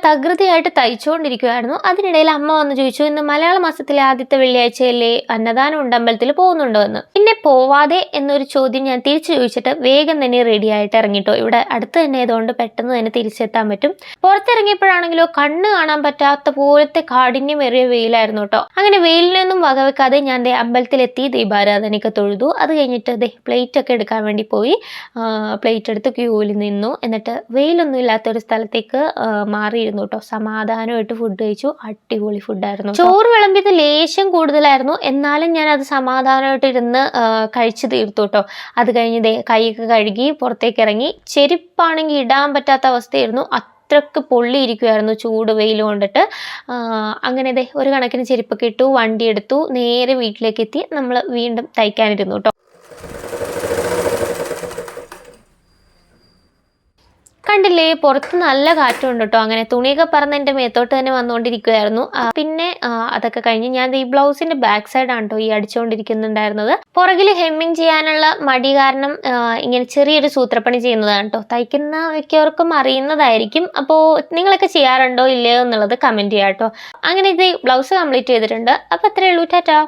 തകൃതിയായിട്ട് തയ്ച്ചുകൊണ്ടിരിക്കുവായിരുന്നു. അതിനിടയിൽ അമ്മ വന്ന് ചോദിച്ചു, ഇന്ന് മലയാള മാസത്തിലെ ആദ്യത്തെ വെള്ളിയാഴ്ചയല്ലേ, അന്നദാനം ഉണ്ട് അമ്പലത്തിൽ, പോകുന്നുണ്ടോ എന്ന്. പിന്നെ പോവാതെ എന്നൊരു ചോദ്യം ഞാൻ തിരിച്ചു ചോദിച്ചിട്ട് വേഗം തന്നെ റെഡി ആയിട്ട് ഇറങ്ങിട്ടോ. ഇവിടെ അടുത്ത് തന്നെ ആയതുകൊണ്ട് പെട്ടെന്ന് തന്നെ തിരിച്ചെത്താൻ പറ്റും. പുറത്തിറങ്ങിയപ്പോഴാണെങ്കിലോ കണ്ണ് കാണാൻ പറ്റാത്ത പോലത്തെ കാഠിന്യമേറിയ വെയിലായിരുന്നു കേട്ടോ. അങ്ങനെ വെയിലിൽ നിന്നും വകവെക്കാതെ ഞാൻ അമ്പലത്തിലെത്തി ദീപാരാധനയൊക്കെ തൊഴുതു. അത് കഴിഞ്ഞിട്ട് പ്ലേറ്റ് ഒക്കെ എടുക്കാൻ വേണ്ടി പോയി. പ്ലേറ്റ് എടുത്ത് ക്യൂവിൽ നിന്നു. എന്നിട്ട് വെയിലൊന്നും ഇല്ലാത്തൊരു സ്ഥലത്തേക്ക് മാറിയിരുന്നു കേട്ടോ. സമാധാനമായിട്ട് ഫുഡ് കഴിച്ചു. അടിപൊളി ഫുഡായിരുന്നു. ചോറ് വിളമ്പിയത് ലേശം കൂടുതലായിരുന്നു, എന്നാലും ഞാൻ അത് സമാധാനമായിട്ട് ഇരുന്ന് കഴിച്ചു തീർത്തു കേട്ടോ. അത് കഴിഞ്ഞ് കൈയൊക്കെ കഴുകി പുറത്തേക്ക് ഇറങ്ങി. ചെരുപ്പാണെങ്കിൽ ഇടാൻ പറ്റാത്ത അവസ്ഥയായിരുന്നു. അത്രക്ക് പൊള്ളിയിരിക്കുമായിരുന്നു ചൂട് വെയിൽ കൊണ്ടിട്ട്. അങ്ങനെ ഒരു കണക്കിന് ചെരുപ്പൊക്കെ ഇട്ടു, വണ്ടി എടുത്തു, നേരെ വീട്ടിലേക്ക് എത്തി. നമ്മൾ വീണ്ടും തയ്ക്കാനിരുന്നു കേട്ടോ. കണ്ടില്ലേ, പുറത്ത് നല്ല കാറ്റുണ്ട് കേട്ടോ. അങ്ങനെ തുണിയൊക്കെ പറന്ന് എൻ്റെ മേത്തോട്ട് തന്നെ വന്നുകൊണ്ടിരിക്കുമായിരുന്നു. പിന്നെ അതൊക്കെ കഴിഞ്ഞ് ഞാൻ ഈ ബ്ലൗസിന്റെ ബാക്ക് സൈഡാണ് കേട്ടോ ഈ അടിച്ചുകൊണ്ടിരിക്കുന്നുണ്ടായിരുന്നത്. പുറകിൽ ഹെമ്മിങ് ചെയ്യാനുള്ള മടി കാരണം ഇങ്ങനെ ചെറിയൊരു സൂത്രപ്പണി ചെയ്യുന്നതാണ് കേട്ടോ. തയ്ക്കുന്ന മിക്കവർക്കും അറിയുന്നതായിരിക്കും. അപ്പോൾ നിങ്ങളൊക്കെ ചെയ്യാറുണ്ടോ ഇല്ലയോ എന്നുള്ളത് കമൻറ്റ് ചെയ്യാം കേട്ടോ. അങ്ങനെ ബ്ലൗസ് കംപ്ലീറ്റ് ചെയ്തിട്ടുണ്ട്. അപ്പോൾ അത്രയേ ഉള്ളൂ. ടാറ്റാ.